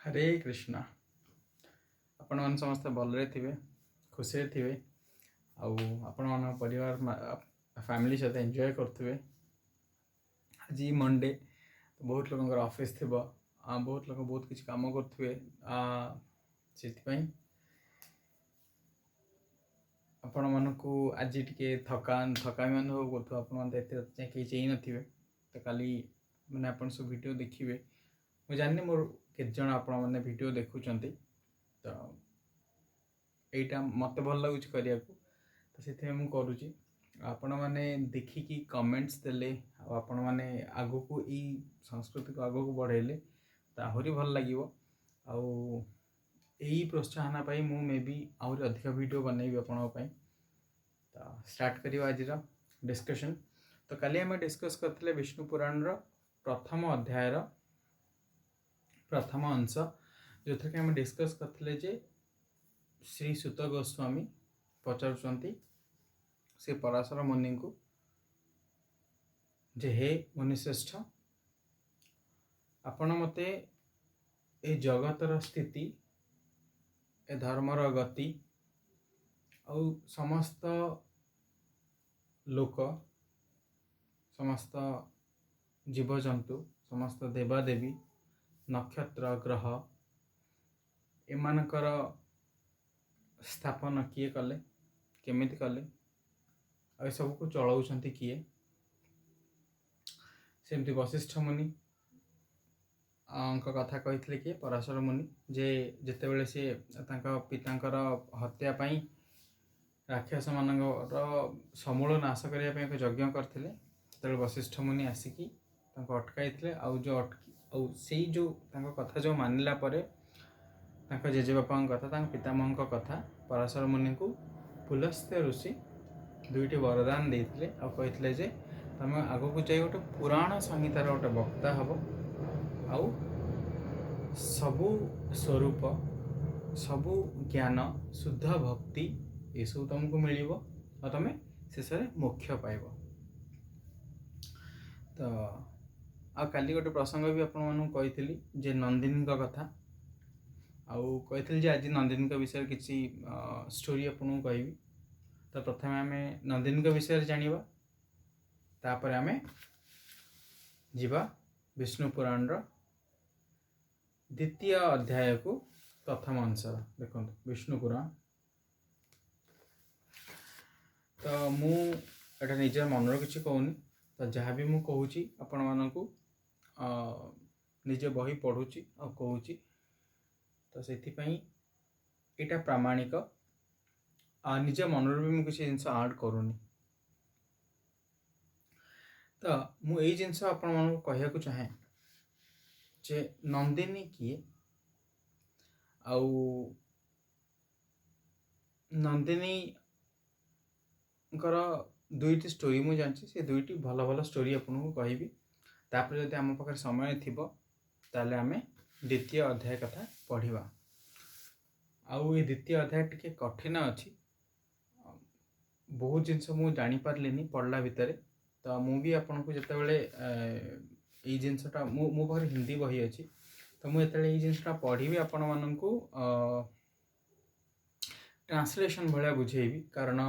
हरे कृष्णा। आपण मैंने समस्त भलरे थे, खुशी थे, आपण परिवार फैमिली सहित एंजॉय करुवे। आज मंडे तो बहुत लोग ऑफिस थी, बहुत लोग बहुत किसी काम करुवे, से आपण मानू आज टे थकामी अनुभव करूँ। आप कहीं नथिबे तो काली मैंने आप सब वीडियो देखिए। मुझे जानी मोर केत आपण मैंने वीडियो देखुंत तो यहाँ मत भल लगुच करने तो से मुझे आपण मैंने देखिकी कमेंट्स देले आपण मैंने आग को यही संस्कृति को आग को बढ़ेले तो आहरी भल लगे। यही प्रोत्साहन पाई मु मे भी आहरी अधिक वीडियो बनैबी आपण तो स्टार्ट करियो आज डिस्कशन। तो काली आम डिस्कस करते विष्णु पुराण प्रथम अध्याय प्रथम अंश जो थे कि आम डिस्कस करते जे श्री सुत गोस्वामी पचारुंट से पराशर मुनि को जे हे मुनिश्रेष्ठ आपण मते ए जगतर स्थिति ए धर्मर गति आ समस्त लोक समस्त जीवजंतु समस्त देवादेवी नक्षत्र ग्रह एमानकर स्थापन किए कले केमिति कले आ सब को चलाउछंती किए सेमती वशिष्ठ मुनि कथा कही किए पराशर मुनि जे जितेबले सी पितांकर हत्या पाई राक्षस मान समूल नाश करने एक यज्ञ करते तो वशिष्ठ मुनि आसिकी अटकाई जो कथा जो मानिला परे जेजेबापा कथा पितामह कथा पराशर मुनि को पुलस्त्य ऋषि दुईटी वरदान देते कहते जे तुम आग को जाए गोटे पुराण संहितार गोटे वक्ता हम आउ सबु स्वरूप सबु ज्ञान शुद्ध भक्ति ये सब तुमको मिल तुम शेष मोक्ष पाइब। तो आ काली गोटे प्रसंग भी आपली जे नंदिनी कथा आउ कही आज नंदिनी विषय किसी स्टोरी आपको कहि। तो प्रथम आम नंदिनी विषय जानिबा तापर आम जीवा विष्णु पुराण द्वितीय अध्याय को प्रथम अंश देखो विष्णु पुराण। तो मुझे निजर मनर किसी कहूनी तो जहाँ भी मुझे कहूँ आपण मानू निजे बही पढ़ुची आ कहूँ तो से यहाँ प्रामाणिक निज मनर भी मुझे किसी जिन आड करूनी। तो मुझे जिनस आपण कहया चाहे जे नंदिनी किए आउ नंदिनी दुईटी स्टोरी मुझे जानची से दुईटी भल भल स्टोरी आपको कहबी तापर जब आम पाखे समय थी ताले आम द्वितीय अध्याय कथा पढ़ा। आउ ये द्वितीय अध्याय टे कठिन अच्छी बहुत जिनस मुझे जापारे पढ़ला भितर तो मुझे आपको जिते ये जिनसटा मो पाखे हिंदी बही अच्छी तो मुझे जिनसटा पढ़ी आपण मानू ट्रांसलेशन भाया बुझेबी कारण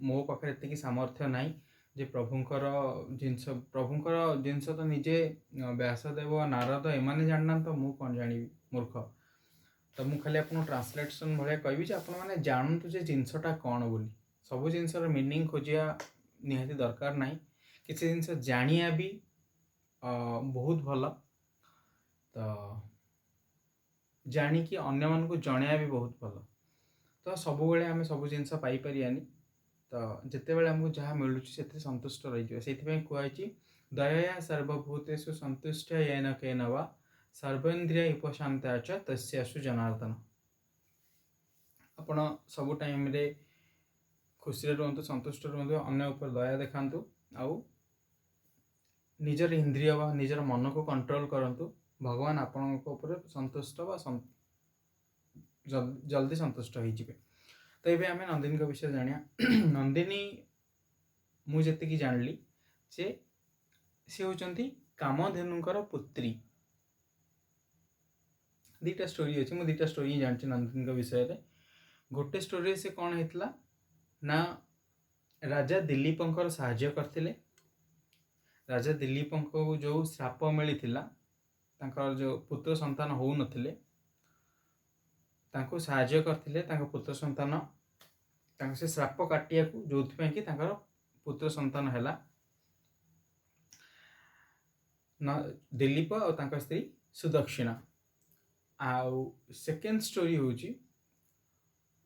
मो पाखे एति सामर्थ्य ना जे प्रभुंकर जिनस तो निजे व्यासदेव नारद एमाने जानना तो मु कौन जानी मूर्ख। तो मुझे खाली आपको ट्रांसलेशन भाया कहि आप जानतु जे जिनसटा कौन बोली सब जिनसर मीनिंग खोजिया निहाती दरकार ना किसी जिनस जानिया भी बहुत भल। तो जानिकी अन्य मन को जणिया भी बहुत भल। तो सब बेले आम सब जिन पाइपारानी तो जिते बड़े आमको जहाँ मिलूँ से सन्तुष्ट रही से कहुई दया सर्वभूतेषु सन्तुष्ट येन केन वा सर्वेन्द्रिय उपशांता च तस्यासु जनार्दन। आपण सब टाइम रे खुशी रुहतु संतुष्ट रुहतु अन्य उपर दया देखातु आउ निजर इंद्रिय वा निजर मन को कंट्रोल करंतु भगवान आपण संतुष्ट वा जल्दी संतुष्ट हो। तो ये आम नंदिनी विषय जाना नंदिनी मुझे जानली सी होती कामधेनुकर पुत्री दुईटा स्टोरी अच्छे मुझे दुईटा स्टोरी जानची नंदिनी विषय में गोटे स्टोरी से कौन होता ना राजा दिलीपंकर साहाय्य करते राजा दिलीपंक जो श्राप मिलता जो पुत्र संतान हो नथिले तांको साहाय्य करते पुत्र संतान से श्राप काटिया जो कि पुत्र संतान है दिलीप और स्त्री सुदक्षिणा। आउ सेकेंड स्टोरी हूँ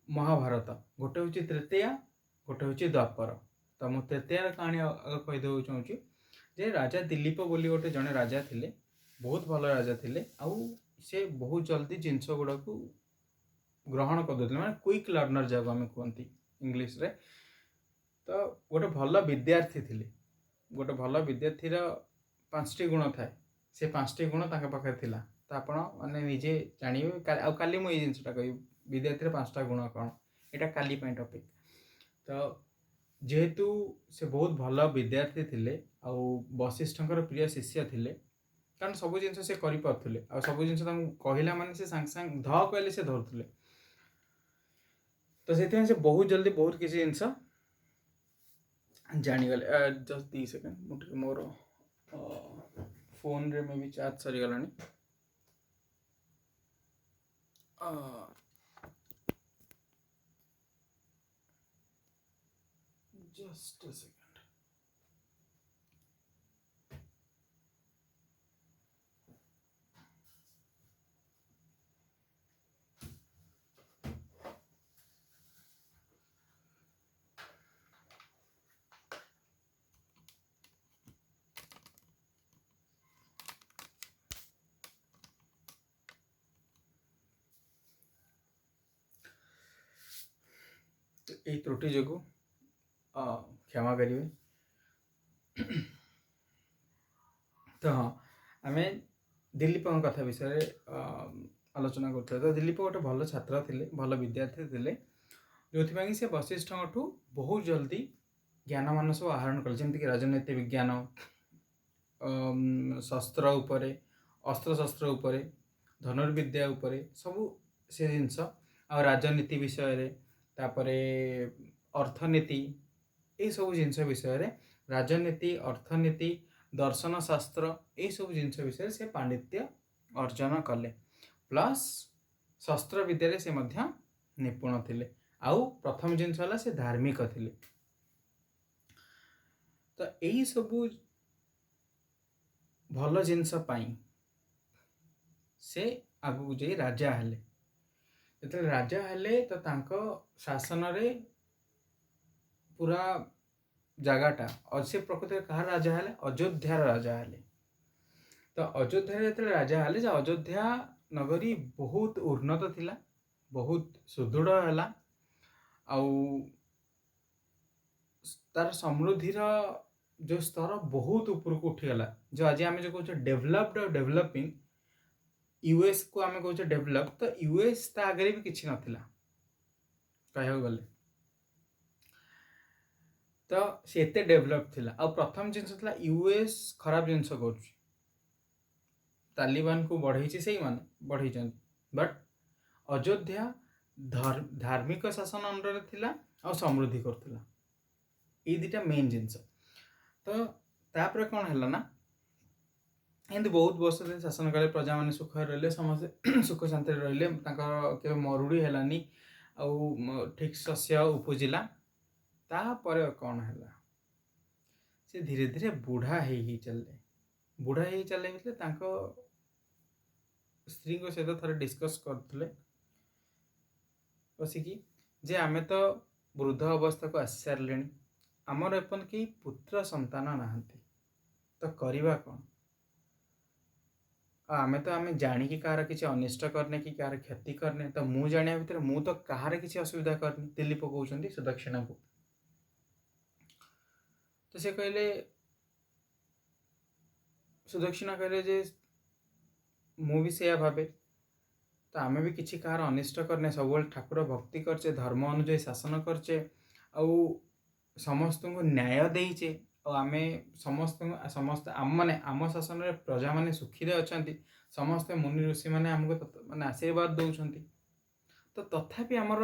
महाभारत गोटे हूँ तृतीया गोटे हूँ द्वापर। तो मुझे तृतीयार कहानी कहीदेव चाहूँगी जे राजा दिलीप बोली गोटे जड़े राजा थिले बहुत भल राजा थिले आउ से बहुत जल्दी जिनस गुड़ा को ग्रहण करदे माने क्विक लर्नर जहाँ आम कहती इंग्लीश रे। तो गोटे भल विद्यार्थी थिले गोटे भल विद्यार्थी 5टी गुण थाए से 5टी गुण पाखे थिला। तो आप मैंने निजे जानवे काली मुझे जिनसा कह विद्यार्थी 5टा गुण कौन यहाँ काली टॉपिक। तो जेहेतु से बहुत भल विद्यार्थी थिले आउ वशिष्ठकर प्रिय शिष्य थिले कारण सब जिन से करें आ सब जिन कहला माने से सांग सांग ध कहले से धरुले। तो से बहुत जल्दी बहुत किसी जिनस जानीगले। जस्ट 2 सेकेंड मुझे मोर फोन रे में भी चार्ज सरी गलानी। Just a second. यही त्रुटि जो क्षमा करेंगे। तो हाँ आम दिलीप कथा विषय आलोचना करते। तो दिलीप गोटे भल छात्र थे भल विद्यार्थी थे जो से वशिष्ठ बहुत जल्दी ज्ञान मान सब आहरण कले जमीक राजनीति विज्ञान शस्त्र उपरे अस्त्र शस्त्र उपरे धनुर्विद्या उपरे सबू से जिनस आ राजनीति विषय तापरे अर्थनीति ये सब जिनस विषय राजनीति अर्थनीति दर्शन शास्त्र ये सब जिनस विषय से पांडित्य अर्जन कले प्लस शस्त्र विद्या से मध्य निपुण थिले। आउ प्रथम जिनस है से धार्मिक थिले। तो यही सबू भल जिनस से आगु जाई राजा हेले जो राजा हेले तो तांको शासन रे पूरा जगाटा और से प्रकृति कहार राजा हेले अयोध्यार राजा हेले। तो अयोध्या जो राजा हेले अयोध्या नगरी बहुत उन्नत थिला बहुत सुदृढ़ है तार समृद्धि जो स्तर बहुत ऊपर को उठीगला जो आज आम जो कहे डेभलप्ड और डेभलपिंग यूएस को आम कहे डेभलप। तो यूएस ता आगे भी किसी नाला कह गले तो सी एत डेभलप थिला। आ प्रथम जिनस यूएस खराब जिनस कर तालिबान को बढ़ई से माने बढ़ई बट अयोध्या धार्मिक शासन अंडर थिला आ समृद्धि करथिला ये दुटा मेन जिनस। तो तापर कौन है ना एमती बहुत वर्ष शासन कले प्रजा मैंने सुख रही समस्त सुख शांति रही मरुड़ी है ठीक शस्य उपजिला। तापर कौन है से धीरे धीरे बुढ़ा ही चले स्त्री को सहित थोड़े डिस्कस करते बसिकी जे आमे तो वृद्ध अवस्था को आसी सारे आमर एपन कि पुत्र संतान नाहंती तो करवा कौन आमे तो आमे जाणी कहार किसी अनिष्ट करने कि कहार क्षति करने। तो मु जाना भितर मु तो कहार किसी असुविधा करनी दिलीप कहते सुदक्षिणा को। तो से कहले सुदक्षिणा कहले जे मु भी से भावे तो आमे भी किसी कहार अनिष्ट करने सब ठाकुर भक्ति करचे धर्म अनुजाई शासन करचे आउ समस्त को न्याय देचे ଆଉ ଆମେ ସମସ୍ତେ ଆମ ଶାସନରେ ପ୍ରଜା ମାନେ ସୁଖୀରେ ଅଛନ୍ତି, ସମସ୍ତେ ମୁନି ଋଷିମାନେ ଆମକୁ ମାନେ ଆଶୀର୍ବାଦ ଦେଉଛନ୍ତି, ତ ତଥାପି ଆମର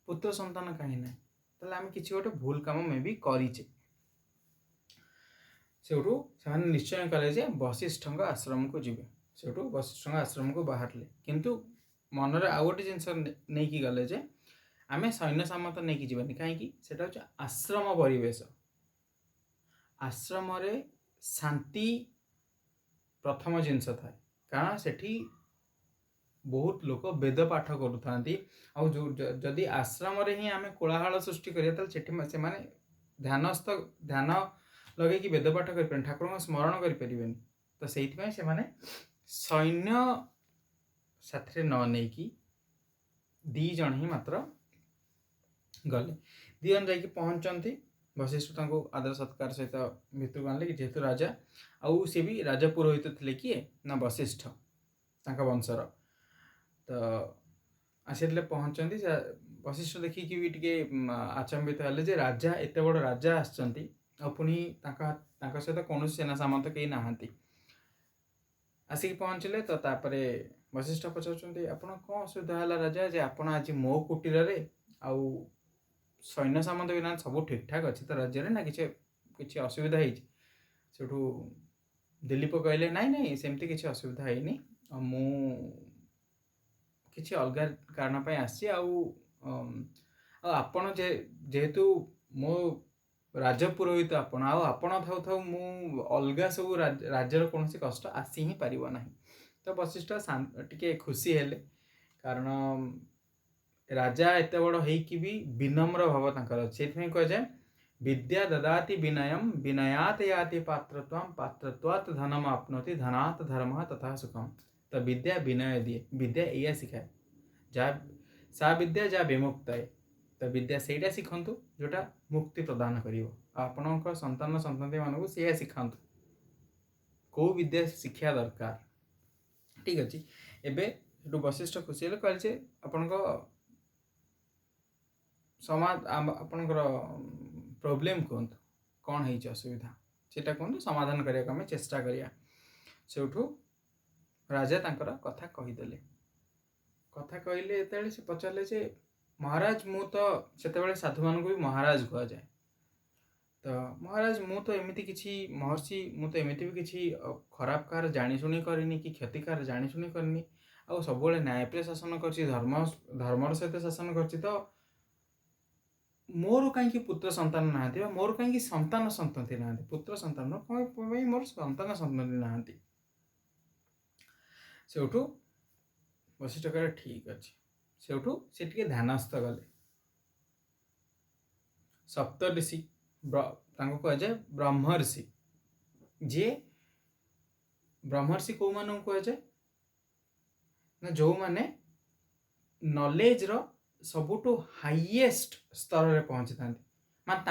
ପୁତ୍ର ସନ୍ତାନ କାହିଁ ନାହିଁ? ତାହେଲେ ଆମେ କିଛି ଗୋଟେ ଭୁଲ କାମ ମେ ବି କରିଛେ। ସେଠୁ ସେମାନେ ନିଶ୍ଚୟ କଲେ ଯେ ବଶିଷ୍ଠଙ୍କ ଆଶ୍ରମକୁ ଯିବେ। ସେଠୁ ବଶିଷ୍ଠଙ୍କ ଆଶ୍ରମକୁ ବାହାରିଲେ, କିନ୍ତୁ ମନରେ ଆଉ ଗୋଟେ ଜିନିଷ ନେଇକି ଗଲେ ଯେ ଆମେ ସୈନ୍ୟ ସାମନ୍ତ ନେଇକି ଯିବାନି। କାହିଁକି? ସେଟା ହେଉଛି ଆଶ୍ରମ ପରିବେଶ। ଆଶ୍ରମରେ ଶାନ୍ତି ପ୍ରଥମ ଜିନିଷ ଥାଏ, କାରଣ ସେଠି ବହୁତ ଲୋକ ବେଦ ପାଠ କରୁଥାନ୍ତି। ଆଉ ଯଦି ଆଶ୍ରମରେ ହିଁ ଆମେ କୋଳାହଳ ସୃଷ୍ଟି କରିବା, ତାହେଲେ ସେଠି ସେମାନେ ଧ୍ୟାନ ଲଗେଇକି ବେଦ ପାଠ କରିପାରିବେନି, ଠାକୁରଙ୍କ ସ୍ମରଣ କରିପାରିବେନି। ତ ସେଇଥିପାଇଁ ସେମାନେ ସୈନ୍ୟ ସାଥିରେ ନ ନେଇକି 2 ଜଣ ହିଁ ମାତ୍ର ଗଲେ। 2 ଜଣ ଯାଇକି ପହଞ୍ଚନ୍ତି। ବଶିଷ୍ଠ ତାଙ୍କୁ ଆଦର ସତ୍କାର ସହିତ ଭିତରକୁ ଆଣିଲେ, କି ଯେହେତୁ ରାଜା, ଆଉ ସେ ବି ରାଜ ପୁରୋହିତ ଥିଲେ। କିଏ ନା ବଶିଷ୍ଠ, ତାଙ୍କ ବଂଶର। ତ ଆସିଥିଲେ, ପହଞ୍ଚନ୍ତି। ବଶିଷ୍ଠ ଦେଖିକି ବି ଟିକେ ଆଚମ୍ବିତ ହେଲେ ଯେ ରାଜା, ଏତେ ବଡ଼ ରାଜା ଆସିଛନ୍ତି, ଆଉ ପୁଣି ତାଙ୍କ ସହିତ କୌଣସି ସେନା ସାମନ୍ତ କେହି ନାହାନ୍ତି। ଆସିକି ପହଞ୍ଚିଲେ। ତ ତାପରେ ବଶିଷ୍ଠ ପଚାରୁଛନ୍ତି, ଆପଣ କ'ଣ ଅସୁବିଧା ହେଲା ରାଜା, ଯେ ଆପଣ ଆଜି ମୋ କୁଟୀରରେ, ଆଉ ସୈନ୍ୟ ସାମନ୍ତ ବି ନାହାନ୍ତି, ସବୁ ଠିକ୍ଠାକ୍ ଅଛି ତ ରାଜ୍ୟରେ, ନା କିଛି ଅସୁବିଧା ହେଇଛି? ସେଠୁ ଦିଲ୍ଲୀପ କହିଲେ, ନାଇଁ ସେମିତି କିଛି ଅସୁବିଧା ହେଇନି, ମୁଁ କିଛି ଅଲଗା କାରଣ ପାଇଁ ଆସିଛି। ଆଉ ଆପଣ ଯେହେତୁ ମୋ ରାଜପୁରୋହିତ ଆପଣ, ଆଉ ଆପଣ ଥାଉ ମୁଁ ଅଲଗା ସବୁ ରାଜ୍ୟର କୌଣସି କଷ୍ଟ ଆସି ହିଁ ପାରିବ ନାହିଁ। ତ ବଶିଷ୍ଠ ଟିକେ ଖୁସି ହେଲେ, କାରଣ ରାଜା ଏତେ ବଡ଼ ହେଇକି ବି ବିନମ୍ର ଭାବ ତାଙ୍କର ଅଛି। ସେଇଥିପାଇଁ କୁହାଯାଏ ବିଦ୍ୟା ଦଦାତି ବିନୟମ୍, ବିନୟାତ୍ ୟାତି ପାତ୍ରତ୍ୱମ୍, ପାତ୍ରତ୍ୱାତ୍ ଧନମ୍ ଆପ୍ନୋତି, ଧନାତ୍ ଧର୍ମଃ ତଥା ସୁଖମ୍। ତ ବିଦ୍ୟା ବିନୟ ଦିଏ। ବିଦ୍ୟା ଏଇଆ ଶିଖାଏ, ସା ବିଦ୍ୟା ଯା ବିମୁକ୍ତାଏ। ତ ବିଦ୍ୟା ସେଇଟା ଶିଖନ୍ତୁ ଯେଉଁଟା ମୁକ୍ତି ପ୍ରଦାନ କରିବ। ଆପଣଙ୍କ ସନ୍ତତି ମାନଙ୍କୁ ସେଇଆ ଶିଖାନ୍ତୁ, କେଉଁ ବିଦ୍ୟା ଶିକ୍ଷା ଦରକାର। ଠିକ୍ ଅଛି। ଏବେ ସେଠୁ ବଶିଷ୍ଠ ଖୁସି ହେଲେ, କହିଲେ ଯେ ଆପଣଙ୍କର ପ୍ରୋବ୍ଲେମ୍ କୁହନ୍ତୁ, କ'ଣ ହେଇଛି ଅସୁବିଧା, ସେଇଟା କୁହନ୍ତୁ, ସମାଧାନ କରିବାକୁ ଆମେ ଚେଷ୍ଟା କରିବା। ସେଠୁ ରାଜା ତାଙ୍କର କଥା କହିଦେଲେ। କଥା କହିଲେ ଯେତେବେଳେ ସେ ପଚାରିଲେ ଯେ ମହାରାଜ, ମୁଁ ତ, ସେତେବେଳେ ସାଧୁମାନଙ୍କୁ ବି ମହାରାଜ କୁହାଯାଏ, ତ ମହାରାଜ ମୁଁ ତ ଏମିତି କିଛି ମହର୍ଷି, ମୁଁ ତ ଏମିତି ବି କିଛି ଖରାପ କାହାର ଜାଣିଶୁଣି କରିନି, କି କ୍ଷତି କାହାର ଜାଣିଶୁଣି କରିନି, ଆଉ ସବୁବେଳେ ନ୍ୟାୟପ୍ରିୟ ଶାସନ କରିଛି, ଧର୍ମର ସହିତ ଶାସନ କରିଛି, ତ ମୋର କାହିଁକି ପୁତ୍ର ସନ୍ତାନ ନାହାନ୍ତି, ବା ମୋର କାହିଁକି ସନ୍ତାନ ସନ୍ତତି ନାହାନ୍ତି? ପୁତ୍ର ସନ୍ତାନ କ'ଣ ପାଇଁ ମୋର ସନ୍ତାନ ସନ୍ତତି ନାହାନ୍ତି? ସେଠୁ ବଶିଷ୍ଠ କହିଲେ, ଠିକ୍ ଅଛି। ସେଠୁ ସେ ଟିକେ ଧ୍ୟାନସ୍ଥ ଗଲେ। ସପ୍ତର୍ଷି, ତାଙ୍କୁ କୁହାଯାଏ ବ୍ରହ୍ମର୍ଷି। ଯିଏ ବ୍ରହ୍ମର୍ଷି କେଉଁମାନଙ୍କୁ କୁହାଯାଏ ନା, ଯେଉଁମାନେ ନଲେଜର ସବୁଠୁ ହାଇଏଷ୍ଟ ସ୍ତରରେ ପହଞ୍ଚିଥାନ୍ତି, ମାନେ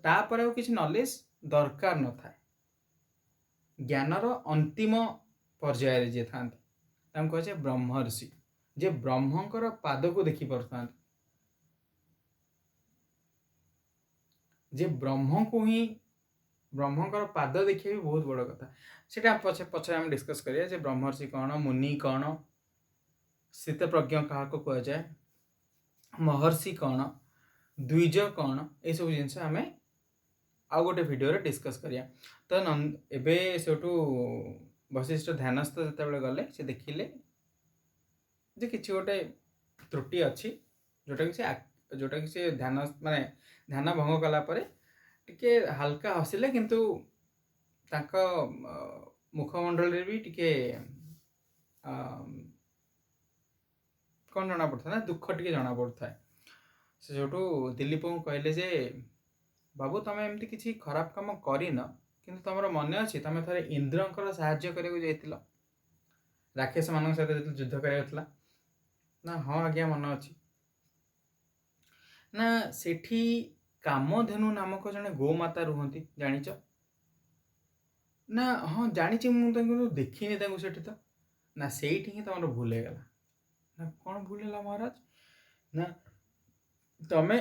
ତାପରେ ଆଉ କିଛି ନଲେଜ ଦରକାର ନଥାଏ। ଜ୍ଞାନର ଅନ୍ତିମ ପର୍ଯ୍ୟାୟରେ ଯିଏ ଥାନ୍ତି ତାଙ୍କୁ କୁହାଯାଏ ବ୍ରହ୍ମର୍ଷି, ଯେ ବ୍ରହ୍ମଙ୍କର ପାଦକୁ ଦେଖିପାରୁଥାନ୍ତି, ଯେ ବ୍ରହ୍ମଙ୍କର ପାଦ ଦେଖିବା ବି ବହୁତ ବଡ଼ କଥା। ସେଇଟା ପଛରେ ଆମେ ଡିସ୍କସ୍ କରିବା, ଯେ ବ୍ରହ୍ମର୍ଷି କ'ଣ, ମୁନି କ'ଣ, ସ୍ଥିତପ୍ରଜ୍ଞ କାହାକୁ କୁହାଯାଏ, ମହର୍ଷି କ'ଣ, ଦ୍ୱିଜ କ'ଣ, ଏସବୁ ଜିନିଷ ଆମେ ଆଉ ଗୋଟେ ଭିଡ଼ିଓରେ ଡିସ୍କସ୍ କରିବା। ତ ଏବେ ସେଠୁ ବଶିଷ୍ଠ ଧ୍ୟାନସ୍ଥ ଯେତେବେଳେ ଗଲେ, ସେ ଦେଖିଲେ ଯେ କିଛି ଗୋଟେ ତ୍ରୁଟି ଅଛି, ଯେଉଁଟାକି ସେ ଧ୍ୟାନ ଭଙ୍ଗ କଲା ପରେ ଟିକେ ହାଲକା ହସିଲେ, କିନ୍ତୁ ତାଙ୍କ ମୁଖମଣ୍ଡଳରେ ବି ଟିକେ କ'ଣ ଜଣାପଡ଼ୁଥାଏ ନା, ଦୁଃଖ ଟିକେ ଜଣାପଡ଼ୁଥାଏ। ସେ ସେଠୁ ଦିଲ୍ଲୀପଙ୍କୁ କହିଲେ ଯେ ବାବୁ, ତମେ ଏମିତି କିଛି ଖରାପ କାମ କରିନ, କିନ୍ତୁ ତମର ମନେ ଅଛି ତମେ ଥରେ ଇନ୍ଦ୍ରଙ୍କର ସାହାଯ୍ୟ କରିବାକୁ ଯାଇଥିଲ, ରାକ୍ଷସମାନଙ୍କ ସହିତ ଯେତେବେଳେ ଯୁଦ୍ଧ କରିବାକୁ ଥିଲା? ନା, ହଁ ଆଜ୍ଞା ମନେ ଅଛି। ନା, ସେଠି କାମଧେନୁ ନାମକ ଜଣେ ଗୋମାତା ରୁହନ୍ତି, ଜାଣିଛ? ନା, ହଁ ଜାଣିଛି, ମୁଁ ତାଙ୍କୁ ଦେଖିନି ତାଙ୍କୁ ସେଠି। ତ ନା, ସେଇଠି ହିଁ ତମର ଭୁଲ ହେଇଗଲା। ନା, କ'ଣ ଭୁଲ ହେଲା ମହାରାଜ? ନା, ତମେ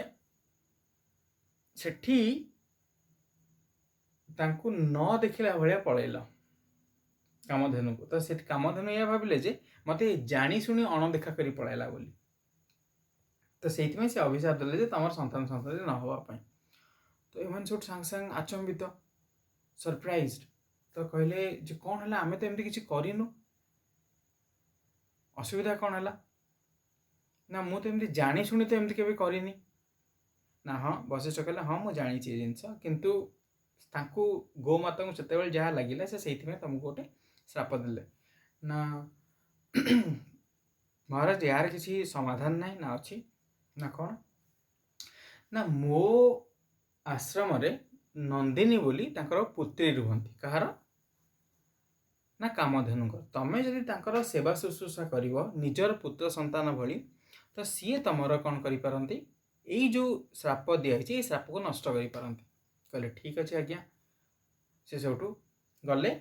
ସେଠି ତାଙ୍କୁ ନ ଦେଖିଲା ଭଳିଆ ପଳେଇଲ କାମଧେନୁକୁ। ତ ସେଠି କାମଧେନୁ ଏହା ଭାବିଲେ ଯେ ମୋତେ ଜାଣି ଶୁଣି ଅଣଦେଖା କରି ପଳେଇଲା ବୋଲି। ତ ସେଇଥିପାଇଁ ସେ ଅଭିଶାପ ଦେଲେ ଯେ ତମର ସନ୍ତାନ ସନ୍ତତି ନ ହେବା ପାଇଁ। ତ ଏମାନେ ସବୁ ସାଙ୍ଗେ ସାଙ୍ଗେ ଆଚମ୍ବିତ, ସରପ୍ରାଇଜ୍ଡ। ତ କହିଲେ ଯେ କ'ଣ ହେଲା, ଆମେ ତ ଏମିତି କିଛି କରିନୁ, ଅସୁବିଧା କ'ଣ ହେଲା? ନା ମୁଁ ତ ଏମିତି ଜାଣି ଶୁଣି ତ ଏମିତି କେବେ କରିନି। ନା ହଁ, ବଶିଷ୍ଠ କହିଲେ ହଁ ମୁଁ ଜାଣିଛି ଏ ଜିନିଷ, କିନ୍ତୁ ତାଙ୍କୁ ଗୋମାତାଙ୍କୁ ସେତେବେଳେ ଯାହା ଲାଗିଲା ସେ ସେଇଥିପାଇଁ ତମକୁ ଗୋଟେ ଶ୍ରାପ ଦେଲେ। ନା ମହାରାଜ ୟାର କିଛି ସମାଧାନ ନାହିଁ। ନା ଅଛି। ନା କ'ଣ? ନା ମୋ ଆଶ୍ରମରେ ନନ୍ଦିନୀ ବୋଲି ତାଙ୍କର ପୁତ୍ରୀ ରୁହନ୍ତି। କାହାର? ନା କାମଧେନୁଙ୍କର। ତମେ ଯଦି ତାଙ୍କର ସେବା ଶୁଶ୍ରୂଷା କରିବ ନିଜର ପୁତ୍ର ସନ୍ତାନ ଭଳି, ତ ସିଏ ତମର କ'ଣ କରିପାରନ୍ତି, ଏଇ ଯେଉଁ ଶ୍ରାପ ଦିଆହେଇଛି ଏଇ ଶ୍ରାପକୁ ନଷ୍ଟ କରିପାରନ୍ତି। କହିଲେ ଠିକ୍ ଅଛି ଆଜ୍ଞା। ସେ ସେଇଠୁ ଗଲେ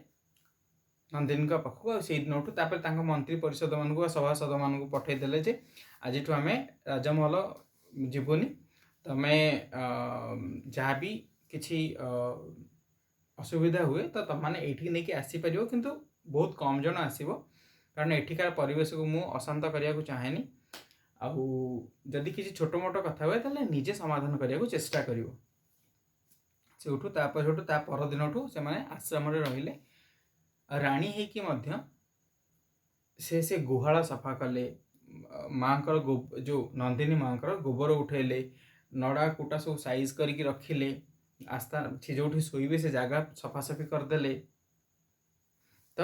ନନ୍ଦିନୀଙ୍କ ପାଖକୁ। ଆଉ ସେଇ ଦିନଠୁ ତାପରେ ତାଙ୍କ ମନ୍ତ୍ରୀ ପରିଷଦମାନଙ୍କୁ ବା ସଭାସଦମାନଙ୍କୁ ପଠାଇଦେଲେ ଯେ ଆଜିଠୁ ଆମେ ରାଜମହଲ ଯିବୁନି, ତମେ ଯାହା ବି କିଛି ଅସୁବିଧା ହୁଏ ତ ତମମାନେ ଏଇଠିକି ନେଇକି ଆସିପାରିବ, କିନ୍ତୁ ବହୁତ କମ୍ ଜଣ ଆସିବ, କାରଣ ଏଠିକାର ପରିବେଶକୁ ମୁଁ ଅଶାନ୍ତ କରିବାକୁ ଚାହେଁନି। ଆଉ ଯଦି କିଛି ଛୋଟ ମୋଟ କଥା ହୁଏ ତାହେଲେ ନିଜେ ସମାଧାନ କରିବାକୁ ଚେଷ୍ଟା କରିବ। ସେଇଠୁ ତା ପରଦିନଠୁ ସେମାନେ ଆଶ୍ରମରେ ରହିଲେ। ରାଣୀ ହେଇକି ମଧ୍ୟ ସେ ଗୁହାଳ ସଫା କଲେ, ମାଆଙ୍କର ଯେଉଁ ନନ୍ଦିନୀ ମାଆଙ୍କର ଗୋବର ଉଠେଇଲେ, ନଡ଼ା କୁଟା ସବୁ ସାଇଜ୍ କରିକି ରଖିଲେ, ସେ ଯେଉଁଠି ଶୋଇବେ ସେ ଜାଗା ସଫାସଫି କରିଦେଲେ। ତ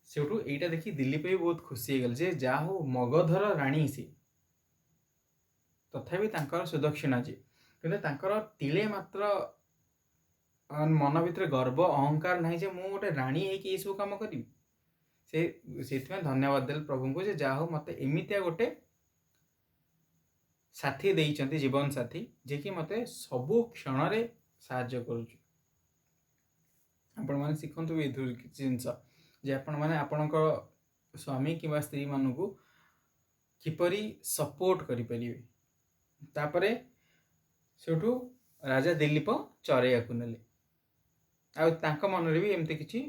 ସେଇଠୁ ଏଇଟା ଦେଖି ଦିଲ୍ଲୀପ ବି ବହୁତ ଖୁସି ହେଇଗଲେ ଯେ ଯାହା ହଉ ମଗଧର ରାଣୀ ସେ, ତଥାପି ତାଙ୍କର ସୁଦକ୍ଷିଣା ଯେ, କିନ୍ତୁ ତାଙ୍କର ତିଳେ ମାତ୍ର ମନ ଭିତରେ ଗର୍ବ ଅହଙ୍କାର ନାହିଁ ଯେ ମୁଁ ଗୋଟେ ରାଣୀ ହେଇକି ଏସବୁ କାମ କରିବି। ସେଇଥିପାଇଁ ଧନ୍ୟବାଦ ଦେଲେ ପ୍ରଭୁଙ୍କୁ ଯେ ଯାହା ହଉ ମୋତେ ଏମିତିଆ ଗୋଟେ ସାଥୀ ଦେଇଛନ୍ତି, ଜୀବନ ସାଥୀ, ଯିଏକି ମୋତେ ସବୁ କ୍ଷଣରେ ସାହାଯ୍ୟ କରୁଛି। ଆପଣମାନେ ଶିଖନ୍ତୁ ବି ଏଥିରୁ କିଛି ଜିନିଷ, ଯେ ଆପଣମାନେ ଆପଣଙ୍କ ସ୍ୱାମୀ କିମ୍ବା ସ୍ତ୍ରୀମାନଙ୍କୁ କିପରି ସପୋର୍ଟ କରିପାରିବେ। ତାପରେ ସେଇଠୁ ରାଜା ଦିଲ୍ଲୀପ ଚରେଇବାକୁ ନେଲେ। ଆଉ ତାଙ୍କ ମନରେ ବି ଏମିତି କିଛି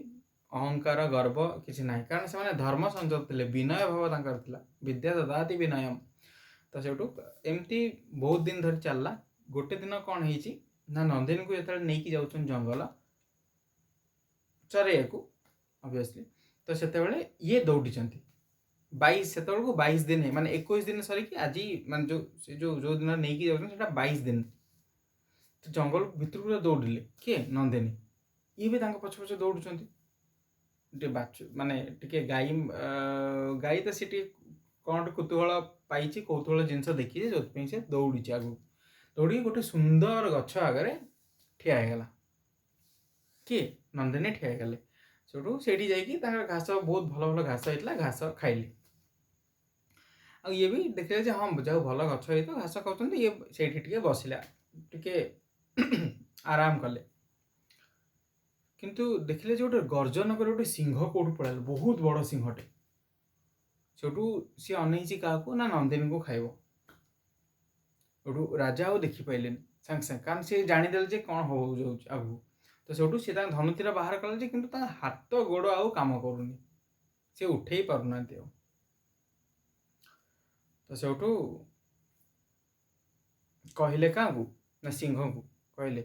ଅହଙ୍କାର ଗର୍ବ କିଛି ନାହିଁ, କାରଣ ସେମାନେ ଧର୍ମ ସଂଯତ ଥିଲେ, ବିନୟ ଭାବ ତାଙ୍କର ଥିଲା, ବିଦ୍ୟା ଦଦାତି ବିନୟମ୍। ତ ସେଇଠୁ ଏମିତି ବହୁତ ଦିନ ଧରି ଚାଲିଲା। ଗୋଟେ ଦିନ କ'ଣ ହେଇଛି ନା ନନ୍ଦିନୀକୁ ଯେତେବେଳେ ନେଇକି ଯାଉଛନ୍ତି ଜଙ୍ଗଲ ଚରେଇବାକୁ ଅବଭିୟସଲି, ତ ସେତେବେଳେ ଇଏ ଦୌଡ଼ିଛନ୍ତି 22, ସେତେବେଳକୁ 22 ଦିନ, ମାନେ 21 ଦିନ ସରିକି ଆଜି ମାନେ ଯେଉଁ ଦିନ ନେଇକି ଯାଉଛନ୍ତି ସେଟା 22 ଦିନ। ତ ଜଙ୍ଗଲ ଭିତରକୁ ଦୌଡ଼ିଲେ କିଏ? ନନ୍ଦିନୀ। ଇଏ ବି ତାଙ୍କ ପଛେ ପଛେ ଦୌଡ଼ୁଛନ୍ତି। ମାନେ ଟିକେ ଗାଈ ତ ସେ ଟିକେ କ'ଣ ଗୋଟେ କୁତୁହଳ ପାଇଛି, କୌତୁହଳ ଜିନିଷ ଦେଖିଛି, ଯେଉଁଥିପାଇଁ ସେ ଦୌଡ଼ିଛି ଆଗକୁ। ଦୌଡ଼ିକି ଗୋଟେ ସୁନ୍ଦର ଗଛ ଆଗରେ ଠିଆ ହେଇଗଲା। କିଏ? ନନ୍ଦିନୀ ଠିଆ ହେଇଗଲେ। ସେଇଠୁ ସେଇଠି ଯାଇକି ତାଙ୍କର ଘାସ, ବହୁତ ଭଲ ଭଲ ଘାସ ହେଇଥିଲା, ଘାସ ଖାଇଲେ। ଆଉ ଇଏ ବି ଦେଖିଲେ ଯେ ହଁ ଯାଉ ଭଲ ଗଛ ହେଇଥିବ, ଘାସ ଖାଉଛନ୍ତି, ଇଏ ସେଇଠି ଟିକେ ବସିଲା, ଟିକେ ଆରାମ କଲେ। କିନ୍ତୁ ଦେଖିଲେ ଯେ ଗୋଟେ ଗର୍ଜନ କରି ଗୋଟେ ସିଂହ କୋଉଠୁ ପଳେଇଲା, ବହୁତ ବଡ଼ ସିଂହଟେ। ସେଇଠୁ ସିଏ ଅନେଇଛି କାହାକୁ? ନା ନନ୍ଦିନୀକୁ ଖାଇବ। ସେଇଠୁ ରାଜା ଆଉ ଦେଖିପାରିଲେନି ସାଙ୍ଗେ ସାଙ୍ଗେ, କାରଣ ସେ ଜାଣିଦେଲେ ଯେ କ'ଣ ଯାଉଛି ଆଗକୁ। ତ ସେଇଠୁ ସେ ତାଙ୍କ ଧନୁତୀର ବାହାର କଲେ ଯେ, କିନ୍ତୁ ତା ହାତ ଗୋଡ଼ ଆଉ କାମ କରୁନି, ସେ ଉଠେଇ ପାରୁନାହାନ୍ତି ଆଉ। ତ ସେଇଠୁ କହିଲେ କାହାକୁ? ନା ସିଂହକୁ କହିଲେ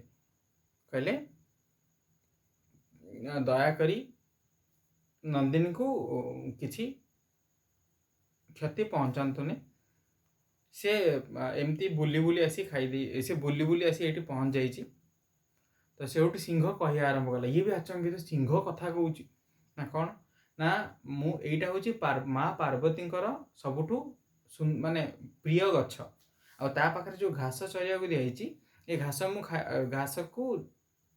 ଦୟାକରି ନନ୍ଦିନୀକୁ କିଛି କ୍ଷତି ପହଞ୍ଚାନ୍ତୁନି। ସେ ଏମିତି ବୁଲି ବୁଲି ଆସି ଏଇଠି ପହଞ୍ଚି ଯାଇଛି। ତ ସେଇଠୁ ସିଂହ କହିବା ଆରମ୍ଭ କଲା। ଇଏ ବି ଆଚମ୍ବିତ, ସିଂହ କଥା କହୁଛି ନା କ'ଣ? ନା ମୁଁ ଏଇଟା ହେଉଛି ମା ପାର୍ବତୀଙ୍କର ସବୁଠୁ ମାନେ ପ୍ରିୟ ଗଛ, ଆଉ ତା ପାଖରେ ଯେଉଁ ଘାସ ଚରିବାକୁ ଦିଆହେଇଛି, ଏ ଘାସକୁ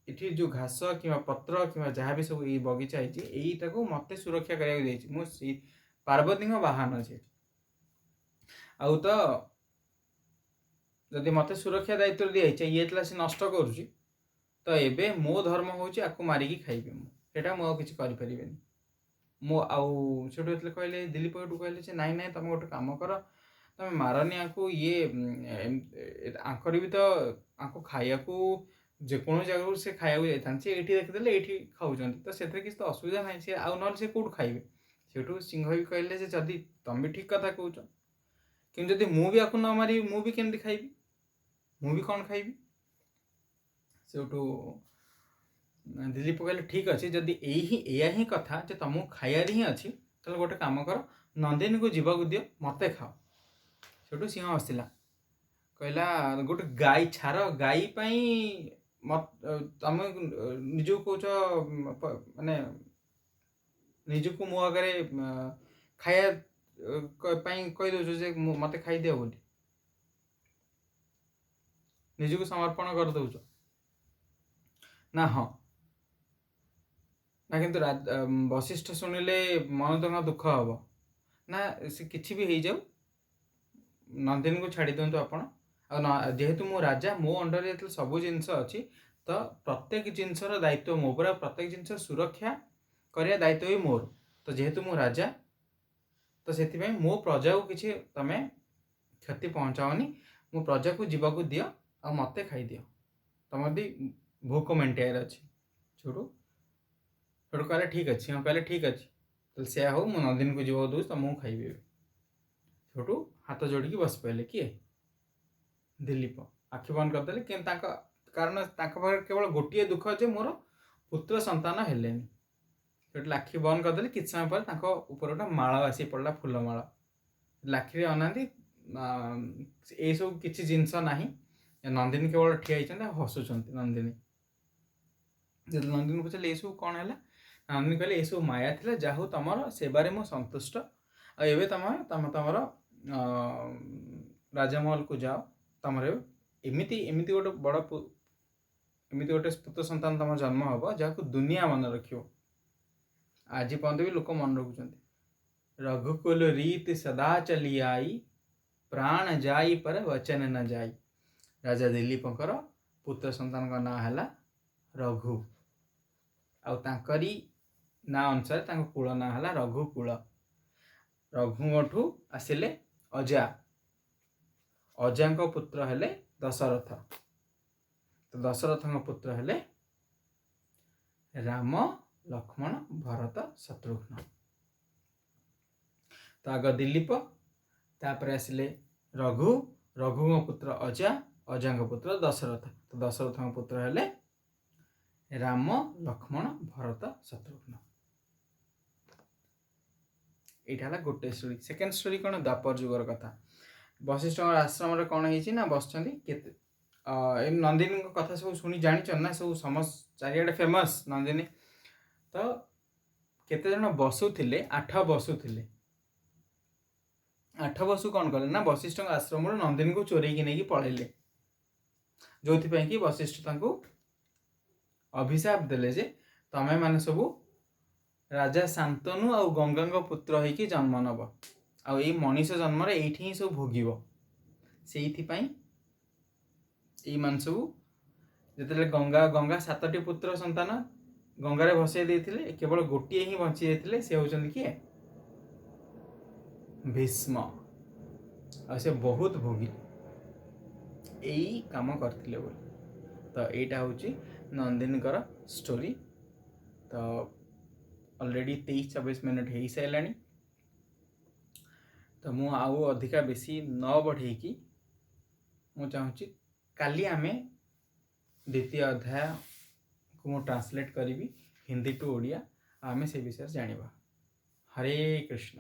ଏଠି ଯେଉଁ ଘାସ କିମ୍ବା ପତ୍ର କିମ୍ବା ଯାହା ବି ସବୁ ଏଇ ବଗିଚା ହେଇଛି, ଏଇଟାକୁ ମୋତେ ସୁରକ୍ଷା କରିବାକୁ ଦିଆହେଇଛି। ମୁଁ ପାର୍ବତୀଙ୍କ ବାହନ ଅଛି, ଆଉ ତ ଯଦି ମୋତେ ସୁରକ୍ଷା ଦାୟିତ୍ୱ ଦିଆହେଇଛି, ଇଏ ଯେତେବେଳେ ସେ ନଷ୍ଟ କରୁଛି, ତ ଏବେ ମୋ ଧର୍ମ ହେଉଛି ଆକୁ ମାରିକି ଖାଇବି ମୁଁ, ସେଇଟା ମୁଁ ଆଉ କିଛି କରିପାରିବିନି। ଆଉ ସେଠୁ ଯେତେବେଳେ କହିଲେ, ଦିଲ୍ଲୀପ ଏଠୁ କହିଲେ ଯେ ନାଇଁ ନାଇଁ, ତମେ ଗୋଟେ କାମ କର, ତମେ ମାରନି ଆଙ୍କୁ, ଆଙ୍କର ବି ତ ଆଙ୍କୁ ଖାଇବାକୁ ଯେକୌଣସି ଜାଗାକୁ ସେ ଖାଇବାକୁ ଯାଇଥାନ୍ତି, ସେ ଏଇଠି ଦେଖିଦେଲେ ଏଇଠି ଖାଉଛନ୍ତି, ତ ସେଥିରେ କିଛି ତ ଅସୁବିଧା ନାହିଁ। ସେ ଆଉ ନହେଲେ ସେ କୋଉଠୁ ଖାଇବେ? ସେଠୁ ସିଂହ ବି କହିଲେ ଯେ ଯଦି ତମେ ବି ଠିକ୍ କଥା କହୁଛ, କିନ୍ତୁ ଯଦି ମୁଁ ବି ଆକୁ ନ ମାରିବି ମୁଁ ବି କେମିତି ଖାଇବି? ମୁଁ ବି କ'ଣ ଖାଇବି? ସେଠୁ ଦିଲ୍ଲୀପ କହିଲେ ଠିକ୍ ଅଛି, ଯଦି ଏଇଆ ହିଁ କଥା ଯେ ତମକୁ ଖାଇବାରେ ହିଁ ଅଛି, ତାହେଲେ ଗୋଟେ କାମ କର, ନନ୍ଦିନୀକୁ ଯିବାକୁ ଦିଅ, ମୋତେ ଖାଅ। ସେଠୁ ସିଂହ ହସିଲା, କହିଲା ଗୋଟେ ଗାଈ ଛାର, ଗାଈ ପାଇଁ ତମେ ନିଜକୁ କହୁଛ ମାନେ ନିଜକୁ ମୋ ଆଗରେ ଖାଇବା ପାଇଁ କହିଦେଉଛ ଯେ ମୋତେ ଖାଇଦିଅ ବୋଲି, ନିଜକୁ ସମର୍ପଣ କରିଦେଉଛ ନା? ହଁ ନା, କିନ୍ତୁ ବଶିଷ୍ଠ ଶୁଣିଲେ ମନ ତାଙ୍କ ଦୁଃଖ ହେବ ନା, ସେ କିଛି ବି ହେଇଯାଉ, ନନ୍ଦିନୀକୁ ଛାଡ଼ି ଦିଅନ୍ତୁ ଆପଣ। ଆଉ ଯେହେତୁ ମୁଁ ରାଜା, ମୋ ଅଣ୍ଡରରେ ଯେତେବେଳେ ସବୁ ଜିନିଷ ଅଛି, ତ ପ୍ରତ୍ୟେକ ଜିନିଷର ଦାୟିତ୍ୱ ମୋ ଉପରେ, ପ୍ରତ୍ୟେକ ଜିନିଷ ସୁରକ୍ଷା କରିବା ଦାୟିତ୍ୱ ବି ମୋର। ତ ଯେହେତୁ ମୁଁ ରାଜା, ତ ସେଥିପାଇଁ ମୋ ପ୍ରଜାକୁ କିଛି ତମେ କ୍ଷତି ପହଞ୍ଚାଅନି, ମୋ ପ୍ରଜାକୁ ଯିବାକୁ ଦିଅ ଆଉ ମୋତେ ଖାଇଦିଅ, ତମର ବି ଭୋକ ମେଣ୍ଟେଇବାର ଅଛି। ସେଠୁ କହିଲେ ଠିକ୍ ଅଛି, ସିଂହ କହିଲେ ଠିକ୍ ଅଛି, ତାହେଲେ ସେୟା ହଉ, ମୁଁ ନନ୍ଦିନୀକୁ ଯିବାକୁ ଦେଉଛି, ତମକୁ ଖାଇବି। ସେଠୁ ହାତ ଯୋଡ଼ିକି ବସି ପଡ଼ିଲେ। କିଏ? ଦିଲ୍ଲୀପ। ଆଖି ବନ୍ଦ କରିଦେଲେ, କିନ୍ତୁ କାରଣ ତାଙ୍କ ପାଖରେ କେବଳ ଗୋଟିଏ ଦୁଃଖ ଯେ ମୋର ପୁତ୍ର ସନ୍ତାନ ହେଲେନି। ସେଠୁ ଆଖି ବନ୍ଦ କରିଦେଲେ। କିଛି ସମୟ ପରେ ତାଙ୍କ ଉପରେ ଗୋଟେ ମାଳ ଆସି ପଡ଼ିଲା, ଫୁଲମାଳ। ଆଖିରେ ଅନାନ୍ତି, ଏଇସବୁ କିଛି ଜିନିଷ ନାହିଁ, ନନ୍ଦିନୀ କେବଳ ଠିଆ ହେଇଛନ୍ତି ଆଉ ହସୁଛନ୍ତି। ନନ୍ଦିନୀ ଯେତେବେଳେ ନନ୍ଦିନୀ ପଚାରିଲେ ଏସବୁ କ'ଣ ହେଲା, ନନ୍ଦିନୀ କହିଲେ ଏସବୁ ମାୟା ଥିଲା, ଯାହା ହଉ ତମର ସେବାରେ ମୁଁ ସନ୍ତୁଷ୍ଟ, ଆଉ ଏବେ ତମର ରାଜମହଲକୁ ଯାଅ, ତମର ଏମିତି ଗୋଟେ ବଡ଼ ଏମିତି ଗୋଟେ ପୁତ୍ର ସନ୍ତାନ ତମ ଜନ୍ମ ହେବ ଯାହାକୁ ଦୁନିଆ ମନେ ରଖିବ। ଆଜି ପର୍ଯ୍ୟନ୍ତ ବି ଲୋକ ମନେ ରଖୁଛନ୍ତି। ରଘୁକୁଲ ରୀତି ସଦା ଚଲି ଆଇ, ପ୍ରାଣ ଯାଇ पर वचन न ଯାଇ। ରାଜା ଦିଲ୍ଲୀପଙ୍କର ପୁତ୍ର ସନ୍ତାନଙ୍କ ନାଁ ହେଲା ରଘୁ, ଆଉ ତାଙ୍କରି ନାଁ ଅନୁସାରେ ତାଙ୍କ କୂଳ ନାଁ ହେଲା ରଘୁକୁଳ। ରଘୁଙ୍କଠୁ ଆସିଲେ ଅଜା, ଅଜାଙ୍କ ପୁତ୍ର ହେଲେ ଦଶରଥ, ତ ଦଶରଥଙ୍କ ପୁତ୍ର ହେଲେ ରାମ, ଲକ୍ଷ୍ମଣ, ଭରତ, ଶତ୍ରୁଘ୍ନ। ତ ଆଗ ଦିଲ୍ଲୀପ, ତାପରେ ଆସିଲେ ରଘୁ, ରଘୁଙ୍କ ପୁତ୍ର ଅଜା, ଅଜାଙ୍କ ପୁତ୍ର ଦଶରଥ, ତ ଦଶରଥଙ୍କ ପୁତ୍ର ହେଲେ ରାମ, ଲକ୍ଷ୍ମଣ, ଭରତ, ଶତ୍ରୁଘ୍ନ। এইটা ହେଲା ଗୋଟେ ଷ୍ଟୋରି। ସେକେଣ୍ଡ ଷ୍ଟୋରି କ'ଣ? ଦ୍ୱାପର ଯୁଗର କଥା। ବଶିଷ୍ଠଙ୍କ ଆଶ୍ରମରେ କ'ଣ ହେଇଛି ନା, ବସିଛନ୍ତି, କେତେ ଏ ନନ୍ଦିନୀଙ୍କ କଥା ସବୁ ଶୁଣି ଜାଣିଛନ୍ତି ନା, ସବୁ ଚାରିଆଡ଼େ ଫେମସ୍ ନନ୍ଦିନୀ। ତ କେତେଜଣ ବସୁଥିଲେ, 8 ବସୁଥିଲେ। 8 ବସୁ କ'ଣ କଲେ ନା, ବଶିଷ୍ଠଙ୍କ ଆଶ୍ରମରୁ ନନ୍ଦିନୀକୁ ଚୋରେଇକି ନେଇକି ପଳେଇଲେ, ଯୋଉଥିପାଇଁ କି ବଶିଷ୍ଠ ତାଙ୍କୁ ଅଭିଶାପ ଦେଲେ ଯେ ତମେ ମାନେ ସବୁ ରାଜା ଶାନ୍ତନୁ ଆଉ ଗଙ୍ଗାଙ୍କ ପୁତ୍ର ହେଇକି ଜନ୍ମ ନେବ, ଆଉ ଏଇ ମଣିଷ ଜନ୍ମରେ ଏଇଠି ହିଁ ସବୁ ଭୋଗିବ। ସେଇଥିପାଇଁ ଏଇମାନେ ସବୁ ଯେତେବେଳେ ଗଙ୍ଗା 7ଟି ପୁତ୍ର ସନ୍ତାନ ଗଙ୍ଗାରେ ଭସେଇ ଦେଇଥିଲେ, କେବଳ ଗୋଟିଏ ହିଁ ବଞ୍ଚି ଯାଇଥିଲେ, ସେ ହେଉଛନ୍ତି କିଏ? ଭୀଷ୍ମ। ଆଉ ସେ ବହୁତ ଭୋଗିଲେ ଏଇ କାମ କରିଥିଲେ ବୋଲି। ତ ଏଇଟା ହେଉଛି ନନ୍ଦିନୀଙ୍କର ଷ୍ଟୋରି। ତ ଅଲରେଡ଼ି 23-24 ମିନିଟ୍ ହେଇସାରିଲାଣି, ତ ମୁଁ ଆଉ ଅଧିକା ବେଶୀ ନ ବଢ଼େଇକି ମୁଁ ଚାହୁଁଛି କାଲି ଆମେ ଦ୍ୱିତୀୟ ଅଧ୍ୟାୟକୁ ମୁଁ ଟ୍ରାନ୍ସଲେଟ୍ କରିବି ହିନ୍ଦୀ ଟୁ ଓଡ଼ିଆ, ଆମେ ସେ ବିଷୟରେ ଜାଣିବା। ହରେ କୃଷ୍ଣ।